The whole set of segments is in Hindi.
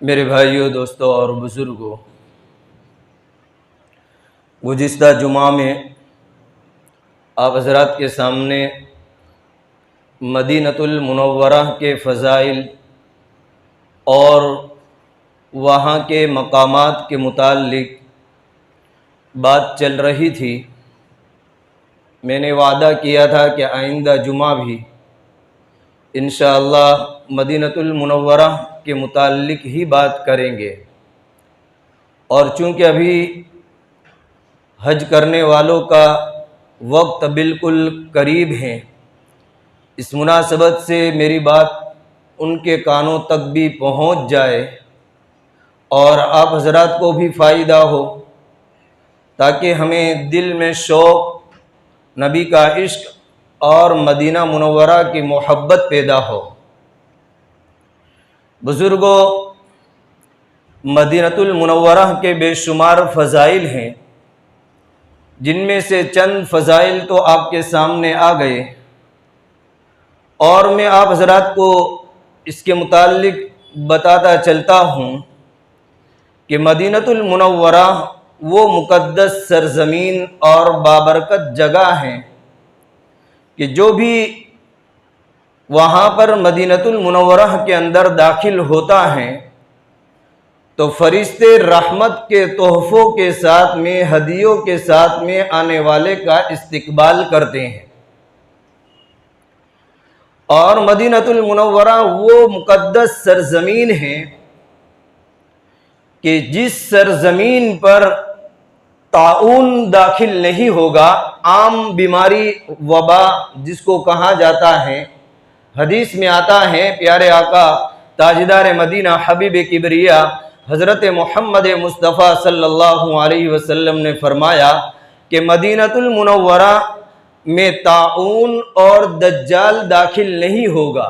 मेरे भाइयों, दोस्तों और बुज़ुर्गों, गुज़िश्ता जुमा में आप हज़रात के सामने मदीनतुल मुनव्वरा के फ़ज़ाइल और वहाँ के मकामात के मुताल्लिक़ बात चल रही थी। मैंने वादा किया था कि आइंदा जुमा भी इंशाअल्लाह मदीनतुल मुनव्वरा के मुताल्लिक़ ही बात करेंगे। और चूँकि अभी हज करने वालों का वक्त बिल्कुल करीब है, इस मुनासबत से मेरी बात उनके कानों तक भी पहुँच जाए और आप हज़रात को भी फ़ायदा हो, ताकि हमें दिल में शौक़, नबी का इश्क और मदीना मुनव्वरा की मोहब्बत पैदा हो। बुज़ुर्गों, मदीनतुल मुनव्वरा के बेशुमार फ़ज़ाइल हैं, जिनमें से चंद फ़ज़ाइल तो आपके सामने आ गए और मैं आप हज़रात को इसके मुताल्लिक़ बताता चलता हूँ कि मदीनतुल मुनव्वरा वो मुक़द्दस सरज़मीन और बाबरकत जगह है कि जो भी वहाँ पर मदीनतुल मुनव्वरा के अंदर दाखिल होता है तो फ़रिश्ते रहमत के तोहफ़ों के साथ में, हदियों के साथ में आने वाले का इस्तकबाल करते हैं। और मदीनतुल मुनव्वरा वो मुक़द्दस सरज़मीन है कि जिस सरज़मीन पर ताउन दाखिल नहीं होगा, आम बीमारी, वबा जिसको कहा जाता है। हदीस में आता है, प्यारे आका ताजदार मदीना हबीब किबरिया हज़रत मोहम्मद मुस्तफ़ा सल्लल्लाहु अलैहि वसल्लम ने फरमाया कि मदीनतुल मुनव्वरा में ताउन और दज्जाल दाखिल नहीं होगा।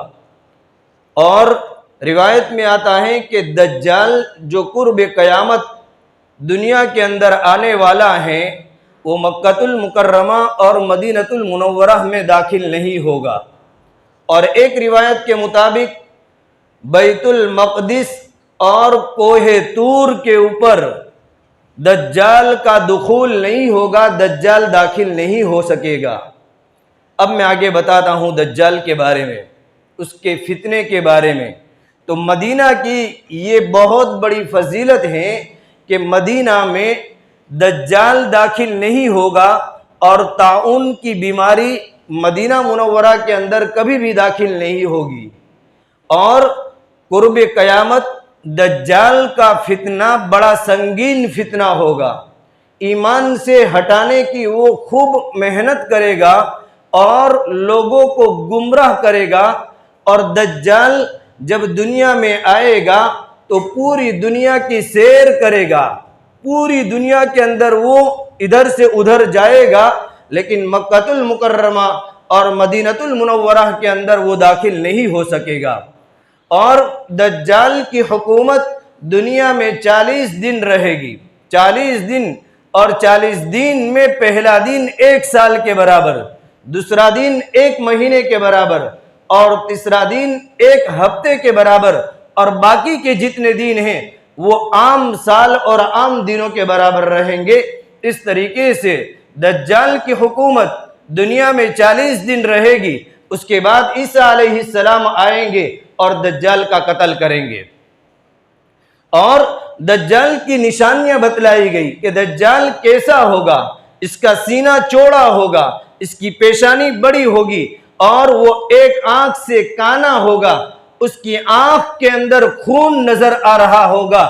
और रिवायत में आता है कि दज्जाल जो कुर्ब क़यामत दुनिया के अंदर आने वाला है, वो मक्कतुल मुकर्रमा और मदीनतुल मुनव्वरा में दाखिल नहीं होगा। और एक रिवायत के मुताबिक बैतुल मक़दिस और कोहे तूर के ऊपर दज्जाल का दुखूल नहीं होगा, दज्जाल दाखिल नहीं हो सकेगा। अब मैं आगे बताता हूँ दज्जाल के बारे में, उसके फितने के बारे में। तो मदीना की ये बहुत बड़ी फजीलत है कि मदीना में दज्जाल दाखिल नहीं होगा और ताउन की बीमारी मदीना मुनव्वरा के अंदर कभी भी दाखिल नहीं होगी। और कुर्ब क़यामत दज्जाल का फितना बड़ा संगीन फितना होगा। ईमान से हटाने की वो खूब मेहनत करेगा और लोगों को गुमराह करेगा। और दज्जाल जब दुनिया में आएगा तो पूरी दुनिया की सैर करेगा, पूरी दुनिया के अंदर वो इधर से उधर जाएगा, लेकिन मक्कातुल मुकर्रमा और मदीनतुल मुनव्वरा के अंदर वो दाखिल नहीं हो सकेगा। और दज्जाल की हुकूमत दुनिया में 40 दिन रहेगी, 40 दिन। और 40 दिन में पहला दिन 1 साल के बराबर, दूसरा दिन 1 महीने के बराबर, और तीसरा दिन 1 हफ्ते के बराबर, और बाकी के जितने दिन हैं वो आम साल और आम दिनों के बराबर रहेंगे। इस तरीके से दज्जाल की हुकूमत दुनिया में 40 दिन रहेगी। उसके बाद ईसा अलैहिस्सलाम आएंगे और दज्जाल का कत्ल करेंगे। और दज्जाल की निशानियां बतलाई गई कि दज्जाल कैसा होगा। इसका सीना चौड़ा होगा, इसकी पेशानी बड़ी होगी, और वो एक आंख से काना होगा, उसकी आंख के अंदर खून नजर आ रहा होगा।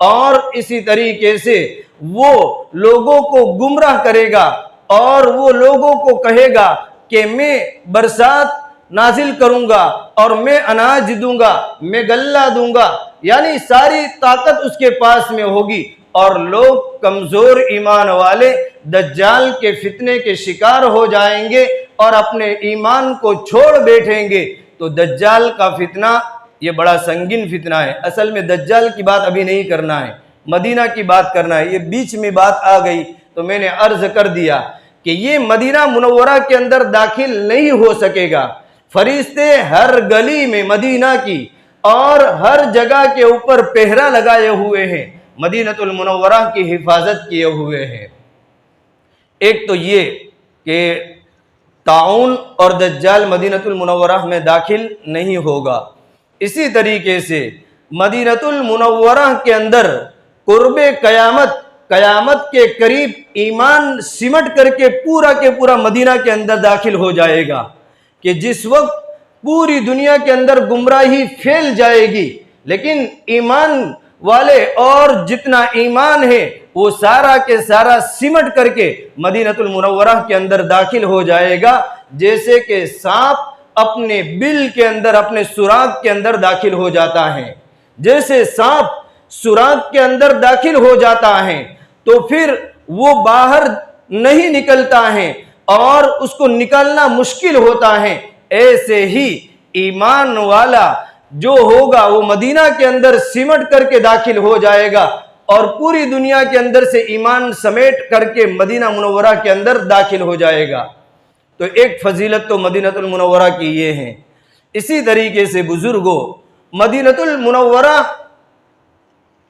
और इसी तरीके से वो लोगों को गुमराह करेगा और वो लोगों को कहेगा कि मैं बरसात नाजिल करूंगा और मैं अनाज दूंगा, मैं गल्ला दूंगा, यानी सारी ताकत उसके पास में होगी। और लोग कमजोर ईमान वाले दज्जाल के फितने के शिकार हो जाएंगे और अपने ईमान को छोड़ बैठेंगे। तो दज्जाल का फितना ये बड़ा संगीन फितना है। असल में दज्जाल की बात अभी नहीं करना है, मदीना की बात करना है। ये बीच में बात आ गई तो मैंने अर्ज कर दिया कि ये मदीना मुनव्वरा के अंदर दाखिल नहीं हो सकेगा। फरिश्ते हर गली में मदीना की और हर जगह के ऊपर पहरा लगाए हुए हैं, मदीनतुल मुनव्वरा की हिफाजत किए हुए हैं। एक तो ये कि ताउन और दज्जाल मदीनतुल मुनव्वरा में दाखिल नहीं होगा। इसी तरीके से मदीनतुल मुनव्वरा के अंदर कुर्बे कयामत, कयामत के करीब ईमान सिमट करके पूरा के पूरा मदीना के अंदर दाखिल हो जाएगा कि जिस वक्त पूरी दुनिया के अंदर गुमराही फैल जाएगी, लेकिन ईमान वाले और जितना ईमान है वो सारा के सारा सिमट करके मदीनतुल मुनव्वरा के अंदर दाखिल हो जाएगा। जैसे कि सांप अपने बिल के अंदर, अपने सुराग के अंदर दाखिल हो जाता है, जैसे सांप सुराग के अंदर दाखिल हो जाता है तो फिर वो बाहर नहीं निकलता है और उसको निकलना मुश्किल होता है। ऐसे ही ईमान वाला जो होगा वो मदीना के अंदर सिमट करके दाखिल हो जाएगा और पूरी दुनिया के अंदर से ईमान समेट करके मदीना मुनव्वरा के अंदर दाखिल हो जाएगा। तो एक फजीलत तो मदीनतुल मुनव्वरा की ये है। इसी तरीके से बुजुर्गों, मदीनतुल मुनव्वरा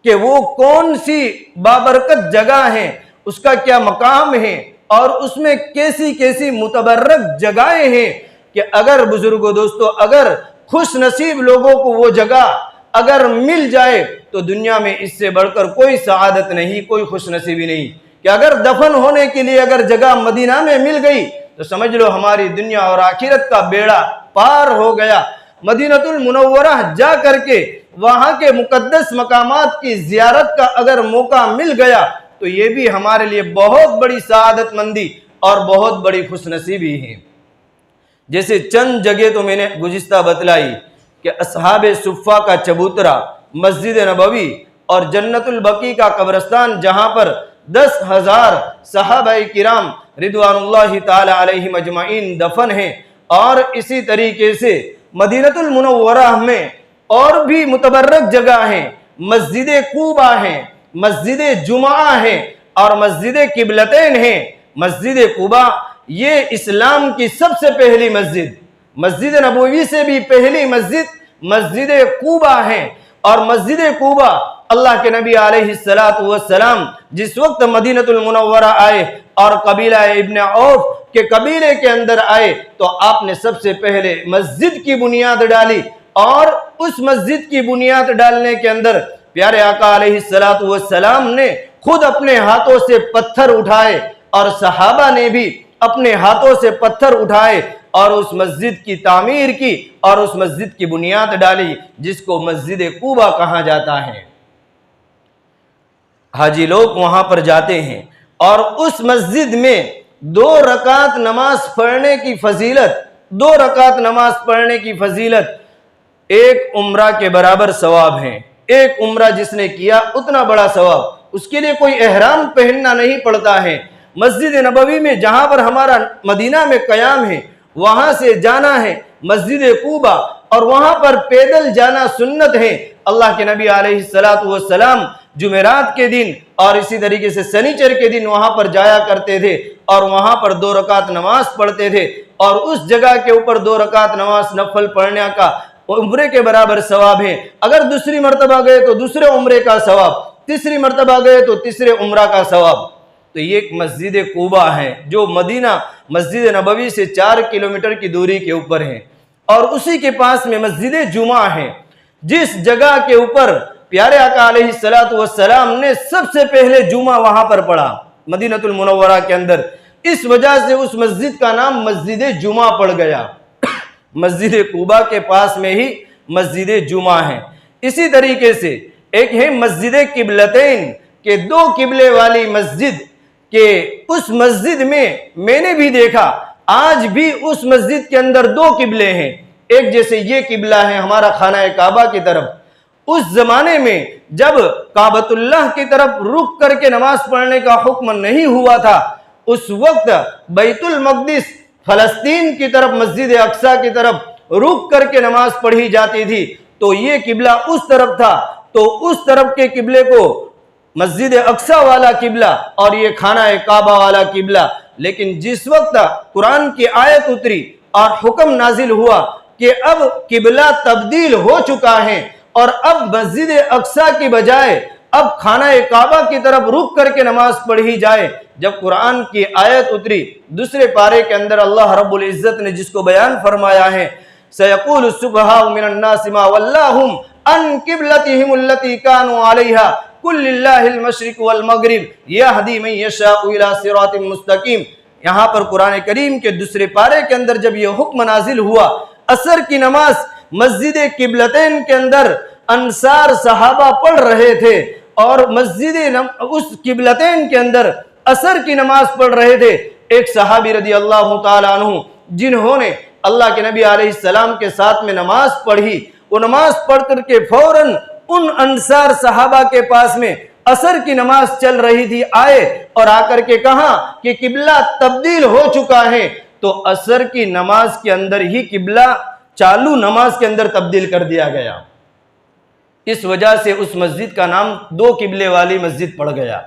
कि वो कौन सी बाबरकत जगह है, उसका क्या मकाम है और उसमें कैसी कैसी मुतबर्रक जगहें हैं कि अगर बुजुर्गों दोस्तों, अगर खुश नसीब लोगों को वो जगह अगर मिल जाए तो दुनिया में इससे बढ़कर कोई सआदत नहीं, कोई खुश नसीबी नहीं। कि अगर दफन होने के लिए अगर जगह मदीना में मिल गई तो समझ लो हमारी दुनिया और आखिरत का बेड़ा पार हो गया। मदीनतुल मुनव्वरा जा करके वहां के मुकद्दस मकामात की जियारत का अगर मौका मिल गया तो ये भी हमारे लिए बहुत बड़ी सआदतमंदी और बहुत बड़ी खुशनसीबी है। जैसे चंद जगह तो मैंने गुज़िश्ता बतलाई कि अस्हाबे सुफ़ा का चबूतरा, मस्जिद नबवी और जन्नतुल बकी का कब्रस्तान, जहां पर 10,000 सहाबाए किराम रिदवानुल्लाहि ताला अलैहिम अजमाइन दफन हैं। और इसी तरीके से मदीनतुल मुनव्वरा में और भी मुतबर्रक जगह हैं, मस्जिद कूबा हैं, मस्जिद जुमा है और मस्जिद किबलतैन है। मस्जिद कूबा ये इस्लाम की सबसे पहली मस्जिद, मस्जिद नबवी से भी पहली मस्जिद मस्जिद कूबा है। और मस्जिद कूबा अल्लाह के नबी अलैहिस्सलातु वस्सलाम जिस वक्त मदीनतुल मुनव्वरा आए और कबीला इब्न औफ के कबीले के अंदर आए तो आपने सबसे पहले मस्जिद की बुनियाद डाली। और उस मस्जिद की बुनियाद डालने के अंदर प्यारे आका अलैहिस्सलातु वस्सलाम ने खुद अपने हाथों से पत्थर उठाए और सहाबा ने भी अपने हाथों से पत्थर उठाए और उस मस्जिद की तामीर की और उस मस्जिद की बुनियाद डाली, जिसको मस्जिद कूबा कहा जाता है। हाजी लोग वहां पर जाते हैं और उस मस्जिद में 2 रकात नमाज पढ़ने की फजीलत, 2 रकात नमाज पढ़ने की फजीलत 1 उम्रा के बराबर सवाब है। 1 उम्रा जिसने किया उतना बड़ा सवाब, उसके लिए कोई एहराम पहनना नहीं पड़ता है। मस्जिद नबवी में जहां पर हमारा मदीना में कयाम है, वहां से जाना है मस्जिद कूबा और वहां पर पैदल जाना सुन्नत है। अल्लाह के नबी अलैहिस्सलातु वस्सलाम जुमेरात के दिन और इसी तरीके से शनिचर के दिन वहां पर जाया करते थे और वहां पर 2 रकात नमाज पढ़ते थे और उस जगह के ऊपर 2 रकात नमाज नफल पढ़ने का उम्रे के बराबर सवाब है। अगर दूसरी मर्तबा गए तो दूसरे उम्रे का सवाब, तीसरी मर्तबा गए तो तीसरे उम्रा का सवाब। तो ये एक मस्जिद कूबा है जो मदीना मस्जिद नबवी से 4 किलोमीटर की दूरी के ऊपर है और उसी के पास में मस्जिद जुमा है, जिस जगह के ऊपर प्यारे आका अलैहिस्सलातु वस्सलाम ने सबसे पहले जुमा वहां पर पढ़ा, मदीनतुल मुनव्वरा के अंदर। इस वजह से उस मस्जिद का नाम मस्जिद जुमा पड़ गया। मस्जिद कूबा के पास में ही मस्जिद जुमा है। इसी तरीके से एक है मस्जिद किबलतैन के 2 किबले वाली मस्जिद के, उस मस्जिद में मैंने भी देखा आज भी उस मस्जिद के अंदर 2 किबले हैं। एक जैसे ये किबला है हमारा खाना काबा की तरफ, उस जमाने में जब काबतुल्लाह की तरफ रुक करके नमाज पढ़ने का हुक्म नहीं हुआ था, उस वक्त बैतुल मक़दिस फलस्तीन की तरफ मस्जिद अक्सा की तरफ रुक करके नमाज पढ़ी जाती थी। तो ये किबला उस तरफ था, तो उस तरफ के किबले को मस्जिद अक्सा वाला किबला और ये खाना काबा वाला किबला। लेकिन जिस वक्त कुरान की आयत उतरी और हुक्म नाजिल हुआ कि अब किबला तब्दील हो चुका है और अब मस्जिद अक्सा की बजाय अब खाना काबा की तरफ रुक करके नमाज पढ़ी जाए, जब कुरान की आयत उतरी दूसरे पारे के अंदर अल्लाह रब्बुल इज्जत ने जिसको बयान फरमाया है, सयक़ूलु सुफ़हाउ मिनन नासि मा वल्लाहुम अन क़िबलतिहिम अल्लती कानू अलैहा कुल लिल्लाहिल मशरिक़ वल मग़रिब यहदी मन यशाउ इला सिरातिम मुस्तक़ीम। यहाँ पर कुरान करीम के दूसरे पारे के अंदर जब यह हुक्म नाजिल हुआ, असर की नमाज मस्जिद किबलतैन के अंदर अंसार सहाबा पढ़ रहे थे और मस्जिद उस किबलतैन के अंदर असर की नमाज पढ़ रहे थे। एक सहाबी रदी अल्लाह ताला अन्हु जिन्होंने अल्लाह के नबी अलैहिस्सलाम के साथ में नमाज पढ़ी, वो नमाज पढ़ करके फौरन उन अंसार सहाबा के पास में असर की नमाज चल रही थी, आए और आकर के कहा कि किबला तब्दील हो चुका है। तो असर की नमाज के अंदर ही किबला चालू नमाज के अंदर तब्दील कर दिया गया। इस वजह से उस मस्जिद का नाम 2 किबले वाली मस्जिद पड़ गया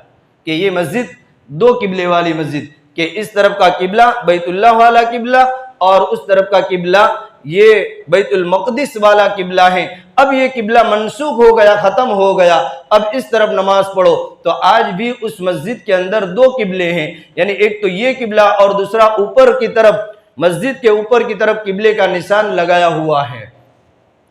कि ये मस्जिद 2 किबले वाली मस्जिद के इस तरफ का किबला बैतुल्लाह वाला किबला और उस तरफ का किबला ये बैतुल मक़दिस वाला किबला है। अब ये किबला मनसूख हो गया, खत्म हो गया, अब इस तरफ नमाज पढ़ो। तो आज भी उस मस्जिद के अंदर 2 किबले हैं, यानी एक तो ये किबला और दूसरा ऊपर की तरफ मस्जिद के ऊपर की तरफ किबले का निशान लगाया हुआ है।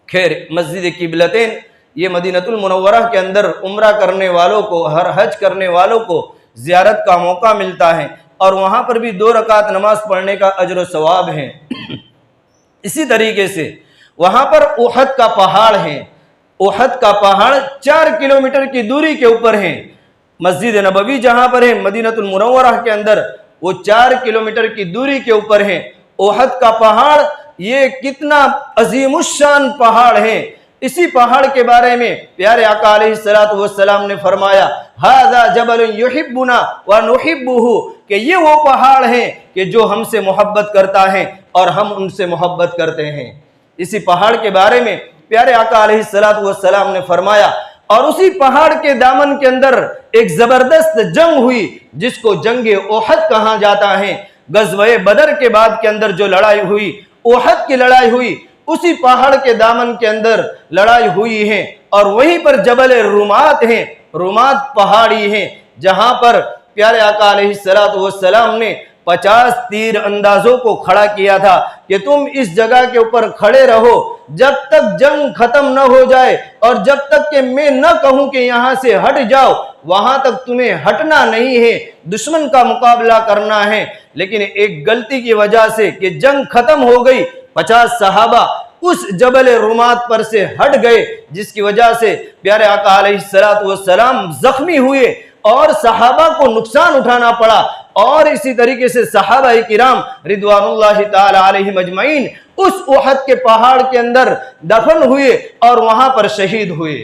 खैर, मस्जिद किबलतैन ये मदीनतुल मुनव्वरा के अंदर उम्रा करने वालों को, हर हज करने वालों को ज़ियारत का मौका मिलता है और वहाँ पर भी 2 रकात नमाज पढ़ने का अजर सवाब है। इसी तरीके से वहाँ पर उहद का पहाड़ है। उहद का पहाड़ 4 किलोमीटर की दूरी के ऊपर है। मस्जिद नबवी जहाँ पर है मदीनतुल मुनव्वरा के अंदर, वो 4 किलोमीटर की दूरी के ऊपर है। उहद का पहाड़ ये कितना अजीमुश्शान पहाड़ है। इसी पहाड़ के बारे में प्यारे आका अलैहिस्सलातु वस्सलाम ने फरमाया, हाज़ा जबलुन युहिब्बुना व नुहिब्बुहु, कि ये वो पहाड़ है कि जो हमसे मोहब्बत करता है और हम उनसे मोहब्बत करते हैं। इसी पहाड़ के बारे में प्यारे आका अलैहिस्सलातु वस्सलाम ने फरमाया। और उसी पहाड़ के दामन के अंदर एक जबरदस्त जंग हुई जिसको जंगे उहद कहा जाता है। गज़वे बदर के बाद के अंदर जो लड़ाई हुई, उहद की लड़ाई हुई, उसी पहाड़ के दामन के अंदर लड़ाई हुई है। और वहीं पर जबल रुमात है, रुमात पहाड़ी है, जहां पर प्यारे आका अलैहिस्सलातु वस्सलाम ने 50 तीर अंदाजों को खड़ा किया था कि तुम इस जगह के ऊपर खड़े रहो जब तक जंग खत्म न हो जाए और जब तक कि मैं न कहूं कि यहां से हट जाओ, वहां तक तुम्हें हटना नहीं है, दुश्मन का मुकाबला करना है। लेकिन एक गलती की वजह से कि जंग खत्म हो गई, 50 सहाबा उस जबल रुमात पर से हट गए, जिसकी वजह से प्यारे आका अलैहिस्सलातु वस्सलाम जख्मी हुए और सहाबा को नुकसान उठाना पड़ा और इसी तरीके से सहाबा किराम रिदवानुल्लाहि ताला अलैहिम अजमईन उस उहद के पहाड़ के अंदर दफन हुए और वहां पर शहीद हुए।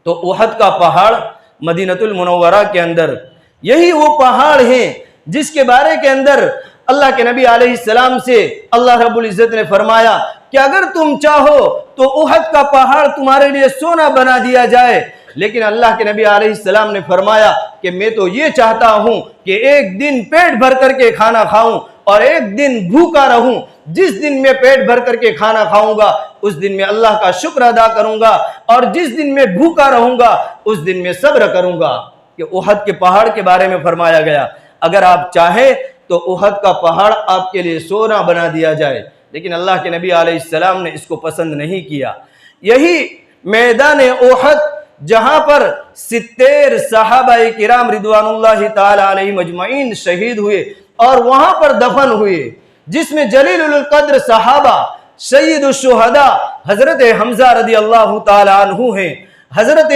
तो उहद का पहाड़ मदीनतुल मुनव्वरा के अंदर, यही वो पहाड़ है जिसके बारे के अंदर अल्लाह के नबी अलैहिस्सलाम से अल्लाह रब्बुल इज्जत ने फरमाया कि अगर तुम चाहो तो उहद का पहाड़ तुम्हारे लिए सोना बना दिया जाए। लेकिन अल्लाह के नबी अलैहिस्सलाम ने फरमाया कि मैं तो ये चाहता हूं कि एक दिन पेट भर करके खाना खाऊं और एक दिन भूखा रहूं। जिस दिन मैं पेट भर करके खाना खाऊंगा उस दिन मैं अल्लाह का शुक्र अदा करूंगा, और जिस दिन मैं भूखा रहूंगा उस दिन मैं सब्र करूंगा। कि उहद के पहाड़ के बारे में फरमाया गया अगर आप चाहे तो उहद का पहाड़ आपके लिए सोना बना दिया जाए। लेकिन अल्लाह के नबी अलैहिस्सलाम ने इसको पसंद नहीं किया। यही मैदान उहद जहां पर 70 सहाबा किराम रिदवानुल्लाहि ताला अलैहिम अजमईन शहीद हुए और वहां पर दफन हुए, जिसमें जलीलुल कद्र सहाबा सय्यदुश शुहदा हजरत हमजा रदी अल्लाह ताला अन्हु हैं, हजरत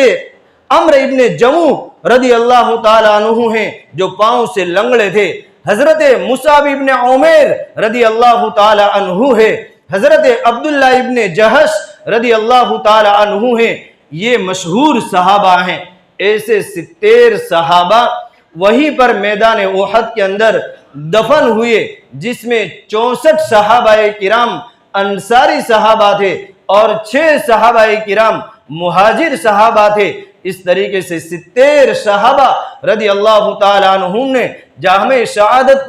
अम्र इब्ने जमू रदी अल्लाह ताला अन्हु हैं जो पांव से लंगड़े थे, हजरत मुसाब इब्ने उमैर रदी अल्लाह ताला अन्हु है, हजरत अब्दुल्ला इब्ने जहश रदी अल्लाह ताला अन्हु है। ये मशहूर सहाबा हैं। ऐसे 70 सहाबा वहीं पर मैदान उहद के अंदर दफन हुए, जिसमें 64 सहाबा किराम अंसारी सहाबा थे और 6 सहाबा किराम मुहाजिर सहाबा थे। इस तरीके से 70 सहाबा रदी अल्लाह ताला अन्हुम ने जामे शहादत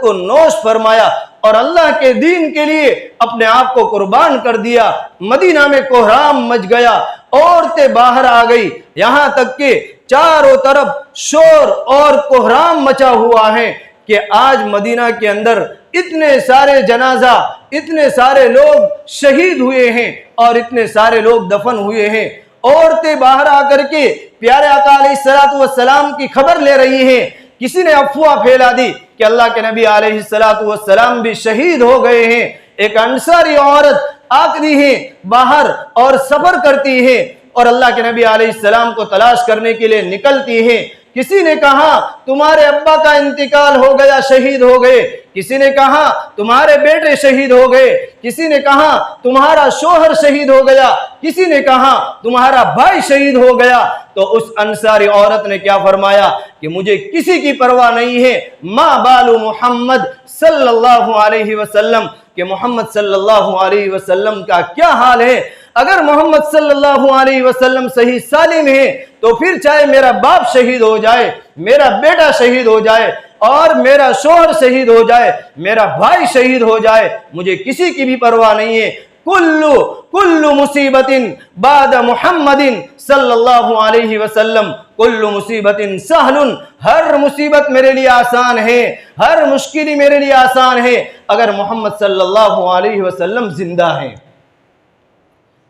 को नोश फरमाया और अल्लाह के दीन के लिए अपने आप को कुर्बान कर दिया। मदीना में कोहराम मच गया, औरतें बाहर आ गई, यहां तक कि चारों तरफ शोर और कोहराम मचा हुआ है कि आज मदीना के अंदर इतने सारे जनाजा, इतने सारे लोग शहीद हुए हैं और इतने सारे लोग दफन हुए हैं। औरतें बाहर आकर के प्यारे आका अलैहिस्सलातु वस्सलाम की खबर ले रही हैं। किसी ने अफवाह फैला दी कि अल्लाह के नबी अलैहिस्सलातु वस्सलाम भी शहीद हो गए हैं। एक अंसारी औरत आती है बाहर और सफर करती है और अल्लाह के नबी अलैहिस्सलाम को तलाश करने के लिए निकलती है। किसी ने कहा तुम्हारे अब्बा का इंतकाल हो गया, शहीद हो गए। किसी ने कहा तुम्हारे बेटे शहीद हो गए। किसी ने कहा तुम्हारा शोहर शहीद हो गया। किसी ने कहा तुम्हारा भाई शहीद हो गया। तो उस अंसारी औरत ने क्या फरमाया कि मुझे किसी की परवाह नहीं है। मा बालू मोहम्मद सल्लल्लाहु अलैहि वसल्लम, कि मोहम्मद सल्लल्लाहु अलैहि वसल्लम का क्या हाल है। अगर मोहम्मद सल्लल्लाहु अलैहि वसल्लम सही सालिम है तो फिर चाहे मेरा बाप शहीद हो जाए, मेरा बेटा शहीद हो जाए और मेरा शोहर शहीद हो जाए, मेरा भाई शहीद हो जाए, मुझे किसी की भी परवाह नहीं है। कुल्लु मुसीबतिन बाद मुहम्मदिन सल्लल्लाहु अलैहि वसल्लम कुल्लु मुसीबतिन सहलुन, हर मुसीबत मेरे लिए आसान है, हर मुश्किल मेरे लिए आसान है अगर मोहम्मद सल्लल्लाहु अलैहि वसल्लम जिंदा हैं।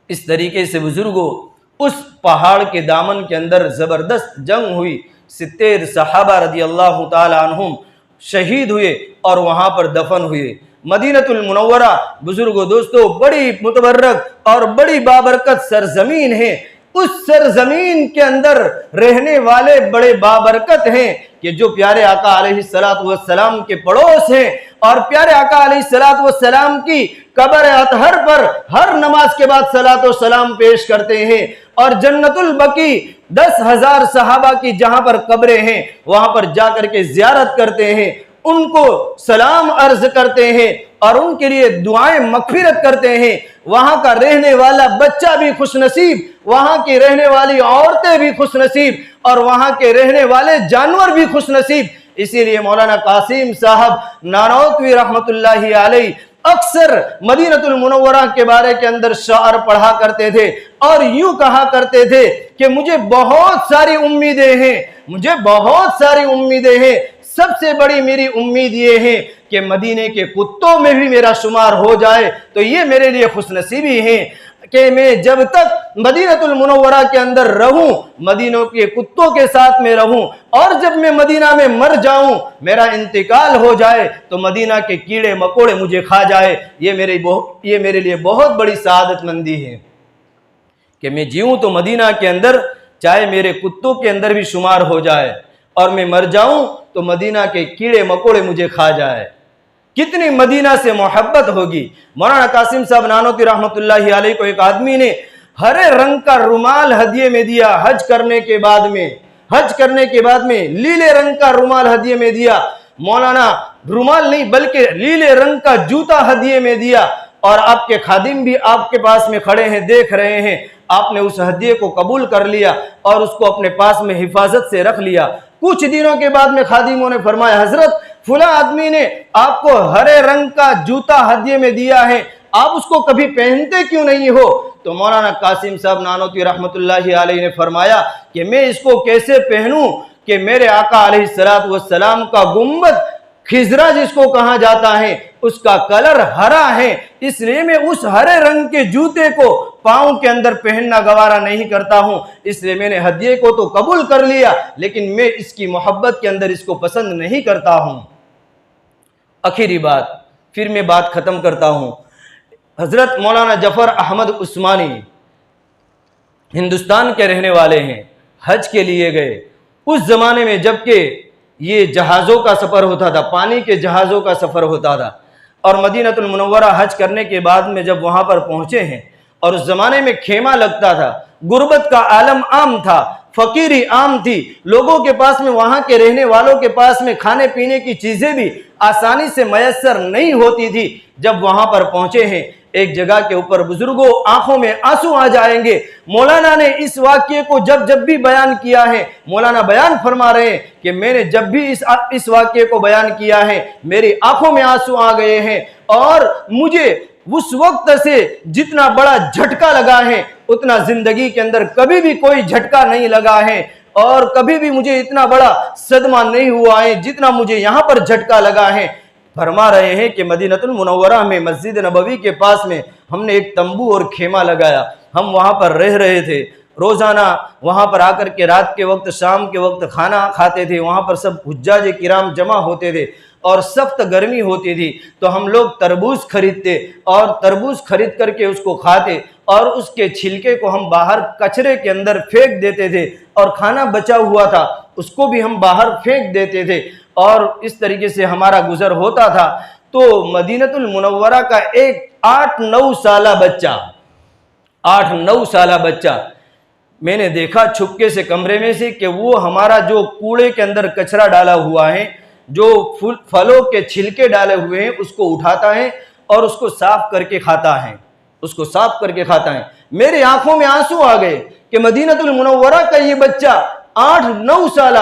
इस तरीके से बुजुर्गों उस पहाड़ के दामन के अंदर जबरदस्त जंग हुई। 70 सहाबा रदी अल्लाह ताला अन्हुम शहीद हुए और वहां पर दफन हुए। मदीनतुल मुनव्वरा बुजुर्गों दोस्तों बड़ी मुतबर्रक और बड़ी बाबरकत सरजमीन है। उस सरजमीन के अंदर रहने वाले बड़े बाबरकत हैं कि जो प्यारे आका अलैहिस्सलातु वस्सलाम के पड़ोस हैं और प्यारे आका अलैहिस्सलातु वस्सलाम की कब्र अतहर पर हर नमाज के बाद सलातो सलाम पेश करते हैं। और जन्नतुल बकी 10,000 सहाबा की जहां पर कब्रें हैं वहां पर जाकर के जियारत करते हैं, उनको सलाम अर्ज करते हैं और उनके लिए दुआएं मगफिरत करते हैं। वहां का रहने वाला बच्चा भी खुशनसीब, वहां की रहने वाली औरतें भी खुशनसीब और वहां के रहने वाले जानवर भी खुशनसीब। इसीलिए मौलाना कासिम साहब नानौतवी रहमतुल्लाहि अलैहि अक्सर मदीनतुल मुनव्वरा के बारे के अंदर शार पढ़ा करते थे और यूं कहा करते थे कि मुझे बहुत सारी उम्मीदें हैं, मुझे बहुत सारी उम्मीदें हैं। सबसे बड़ी मेरी उम्मीद ये है कि मदीने के कुत्तों में भी मेरा शुमार हो जाए तो ये मेरे लिए खुशनसीबी है कि मैं जब तक मदीनतुल मुनव्वरा के अंदर रहूं, मदीनों के कुत्तों के साथ में रहूं और जब मैं मदीना में मर जाऊं, मेरा इंतकाल हो जाए तो मदीना के कीड़े मकोड़े मुझे खा जाए। ये मेरे लिए बहुत बड़ी सआदतमंदी है कि मैं जीऊं तो मदीना के अंदर चाहे मेरे कुत्तों के अंदर भी शुमार हो जाए और मैं मर जाऊं तो मदीना के कीड़े मकोड़े मुझे खा जाए। कितनी मदीना से मोहब्बत होगी। मौलाना कासिम साहब नानोती रहमतुल्लाहि अलैह को एक आदमी ने हरे रंग का रुमाल हदिये में दिया। हज करने के बाद में नीले रंग का रुमाल हदिये में दिया। मौलाना रुमाल नहीं बल्कि नीले रंग का जूता हदिये में दिया। और आपके खादिम भी आपके पास में खड़े हैं, देख रहे हैं। आपने उस हदिये को कबूल कर लिया और उसको अपने पास में हिफाजत से रख लिया। कुछ दिनों के बाद में खादिमों ने फरमाया, हजरत फुला आदमी ने आपको हरे रंग का जूता हदिये में दिया है, आप उसको कभी पहनते क्यों नहीं हो? तो मौलाना कासिम साहब नानोती रहमतुल्लाहि अलैह ने फरमाया कि मैं इसको कैसे पहनूं कि मेरे आका अलैहिस्सलातु वस्सलाम का गुंबद खिजरा जिसको कहा जाता है उसका कलर हरा है, इसलिए मैं उस हरे रंग के जूते को पांव के अंदर पहनना गवारा नहीं करता हूं। इसलिए मैंने हदिये को तो कबूल कर लिया, लेकिन मैं इसकी मोहब्बत के अंदर इसको पसंद नहीं करता हूं। आखिरी बात, फिर मैं बात खत्म करता हूं। हजरत मौलाना जफर अहमद उस्मानी हिंदुस्तान के रहने वाले हैं, हज के लिए गए। उस जमाने में जबकि ये जहाज़ों का सफ़र होता था, पानी के जहाज़ों का सफ़र होता था, और मदीनतुल मुनव्वरा हज करने के बाद में जब वहाँ पर पहुँचे हैं, और उस ज़माने में खेमा लगता था, गुर्बत का आलम आम था, फ़कीरी आम थी, लोगों के पास में, वहाँ के रहने वालों के पास में खाने पीने की चीज़ें भी आसानी से मयसर नहीं होती थी। जब वहाँ पर पहुँचे हैं, एक जगह के ऊपर बुजुर्गों आंखों में आंसू आ जाएंगे। मौलाना ने इस वाक्य को जब जब भी बयान किया है, मौलाना बयान फरमा रहे हैं कि मैंने जब भी इस वाक्य को बयान किया है मेरी आंखों में आंसू आ गए हैं, और मुझे उस वक्त से जितना बड़ा झटका लगा है उतना जिंदगी के अंदर कभी भी कोई झटका नहीं लगा है, और कभी भी मुझे इतना बड़ा सदमा नहीं हुआ है जितना मुझे यहाँ पर झटका लगा है। फरमा रहे हैं कि मदीनतुल मुनव्वरा में मस्जिद नबवी के पास में हमने एक तंबू और खेमा लगाया, हम वहाँ पर रह रहे थे। रोज़ाना वहाँ पर आकर के रात के वक्त, शाम के वक्त खाना खाते थे। वहाँ पर सब हुज्जाज किराम जमा होते थे और सख्त गर्मी होती थी, तो हम लोग तरबूज खरीदते और तरबूज खरीद करके उसको खाते, और उसके छिलके को हम बाहर कचरे के अंदर फेंक देते थे, और खाना बचा हुआ था उसको भी हम बाहर फेंक देते थे, और इस तरीके से हमारा गुजर होता था। तो मदीनतुल मुनव्वरा का एक 8-9 साल बच्चा मैंने देखा छुपके से कमरे में से कि वो हमारा जो कूड़े के अंदर कचरा डाला हुआ है, जो फलों के छिलके डाले हुए हैं, उसको उठाता है और उसको साफ करके खाता है। मेरी आंखों में आंसू आ गए कि मदीनतुल मुनव्वरा का ये बच्चा 8-9 साल,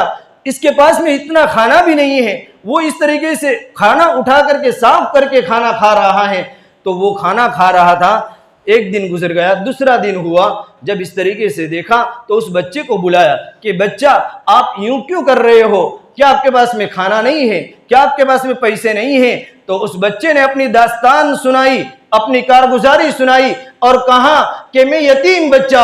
इसके पास में इतना खाना भी नहीं है, वो इस तरीके से खाना उठा करके साफ करके खाना खा रहा है। तो वो खाना खा रहा था, एक दिन गुजर गया, दूसरा दिन हुआ, जब इस तरीके से देखा तो उस बच्चे को बुलाया कि बच्चा आप यूं क्यों कर रहे हो, क्या आपके पास में खाना नहीं है, क्या आपके पास में पैसे नहीं है? तो उस बच्चे ने अपनी दास्तान सुनाई, अपनी कारगुजारी सुनाई और कहा कि मैं यतीम बच्चा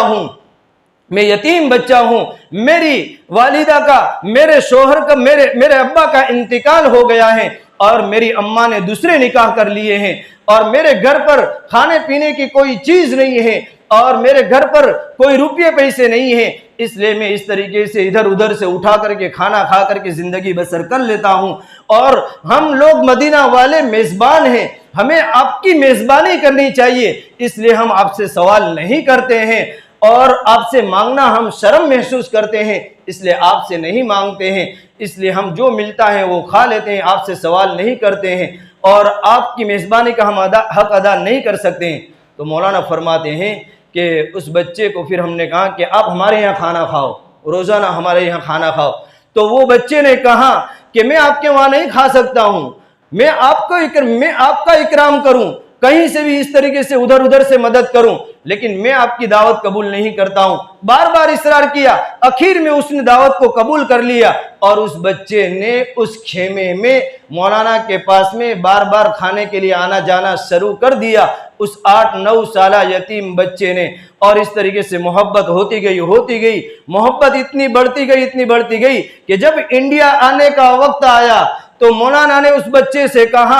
हूं, मेरी वालिदा का, मेरे शोहर का, मेरे अब्बा का इंतकाल हो गया है, और मेरी अम्मा ने दूसरे निकाह कर लिए हैं, और मेरे घर पर खाने पीने की कोई चीज नहीं है, और मेरे घर पर कोई रुपये पैसे नहीं है, इसलिए मैं इस तरीके से इधर उधर से उठा करके खाना खा करके जिंदगी बसर कर लेता हूं। और हम लोग मदीना वाले मेजबान हैं, हमें आपकी मेजबानी करनी चाहिए, इसलिए हम आपसे सवाल नहीं करते हैं, और आपसे मांगना हम शर्म महसूस करते हैं, इसलिए आपसे नहीं मांगते हैं, इसलिए हम जो मिलता है वो खा लेते हैं, आपसे सवाल नहीं करते हैं, और आपकी मेज़बानी का हम हक अदा नहीं कर सकते हैं। तो मौलाना फरमाते हैं कि उस बच्चे को फिर हमने कहा कि आप हमारे यहाँ खाना खाओ, रोज़ाना हमारे यहाँ खाना खाओ। तो वो बच्चे ने कहा कि मैं आपके वहाँ नहीं खा सकता हूँ, मैं आपका इकराम करूँ, कहीं से भी इस तरीके से उधर उधर से मदद करूं, लेकिन मैं आपकी दावत कबूल नहीं करता हूं। बार बार इसरार किया, आखिर में उसने दावत को कबूल कर लिया, और उस बच्चे ने उस खेमे में मौलाना के पास में बार बार खाने के लिए आना जाना शुरू कर दिया, उस 8-9 साल यतीम बच्चे ने। और इस तरीके से मोहब्बत होती गई, मोहब्बत इतनी बढ़ती गई कि जब इंडिया आने का वक्त आया तो मौलाना ने उस बच्चे से कहा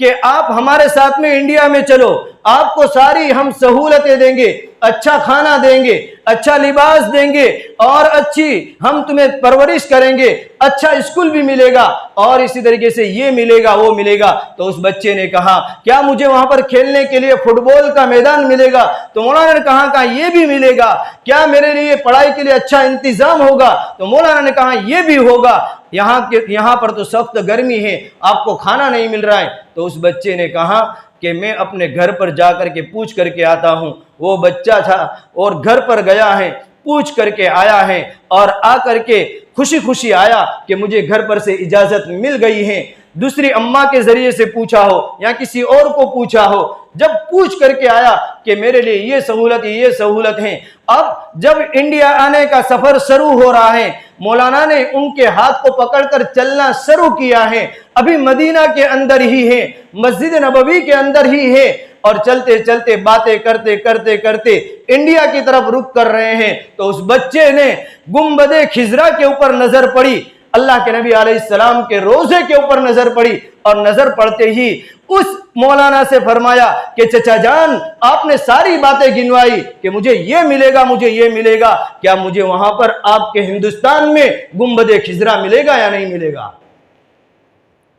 कि आप हमारे साथ में इंडिया में चलो, आपको सारी हम सहूलतें देंगे, अच्छा खाना देंगे, अच्छा लिबास देंगे और अच्छी हम तुम्हें परवरिश करेंगे, अच्छा स्कूल भी मिलेगा और इसी तरीके से ये मिलेगा वो मिलेगा। तो उस बच्चे ने कहा क्या मुझे वहां पर खेलने के लिए फुटबॉल का मैदान मिलेगा? तो मौलाना ने कहा ये भी मिलेगा। क्या मेरे लिए पढ़ाई के लिए अच्छा इंतजाम होगा? तो मौलाना ने कहा यह भी होगा। यहाँ पर तो सख्त गर्मी है, आपको खाना नहीं मिल रहा है। तो उस बच्चे ने कहा कि मैं अपने घर पर जाकर के पूछ करके आता हूं। वो बच्चा था और घर पर गया है, पूछ करके आया है और आकर के खुशी खुशी आया कि मुझे घर पर से इजाजत मिल गई है। दूसरी अम्मा के जरिए से पूछा हो या किसी और को पूछा हो, जब पूछ करके आया कि मेरे लिए ये सहूलत है। अब जब इंडिया आने का सफर शुरू हो रहा है, मौलाना ने उनके हाथ को पकड़कर चलना शुरू किया है। अभी मदीना के अंदर ही है, मस्जिद नबवी के अंदर ही है और चलते चलते बातें करते करते करते इंडिया की तरफ रुख कर रहे हैं। तो उस बच्चे ने गुंबदे खिजरा के ऊपर नजर पड़ी, अल्लाह के नबी अलैहिस्सलाम के रोजे के ऊपर नजर पड़ी और नजर पड़ते ही उस मौलाना से फरमाया कि चचा जान, आपने सारी बातें गिनवाई कि मुझे ये मिलेगा, मुझे ये मिलेगा, क्या मुझे वहां पर आपके हिंदुस्तान में गुंबदे खिजरा मिलेगा या नहीं मिलेगा?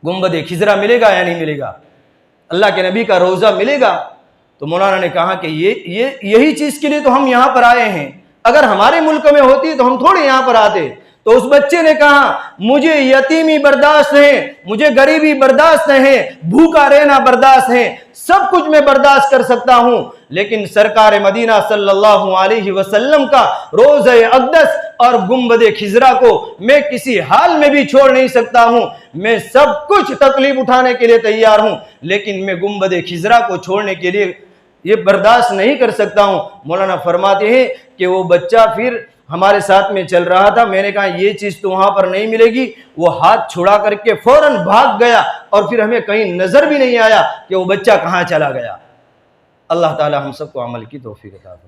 गुंबदे खिजरा मिलेगा या नहीं मिलेगा? अल्लाह के नबी का रोजा मिलेगा? तो मौलाना ने कहा कि यही चीज के लिए तो हम यहां पर आए हैं, अगर हमारे मुल्क में होती तो हम थोड़े यहां पर आते। तो उस बच्चे ने कहा मुझे यतीमी बर्दाश्त है, मुझे गरीबी बर्दाश्त है, भूखा रहना बर्दाश्त है, सब कुछ मैं बर्दाश्त कर सकता हूं, लेकिन सरकार मदीना सल्लल्लाहु अलैहि वसल्लम का रोज़े अक़दस और गुंबदे खिजरा को मैं किसी हाल में भी छोड़ नहीं सकता हूं। मैं सब कुछ तकलीफ उठाने के लिए तैयार हूं, लेकिन मैं गुंबदे खिजरा को छोड़ने के लिए ये बर्दाश्त नहीं कर सकता हूं। मौलाना फरमाते हैं कि वो बच्चा फिर हमारे साथ में चल रहा था। मैंने कहा ये चीज तो वहां पर नहीं मिलेगी। वो हाथ छुड़ा करके फौरन भाग गया और फिर हमें कहीं नजर भी नहीं आया कि वो बच्चा कहां चला गया। अल्लाह ताला हम सबको अमल की तौफीक अता फरमाए।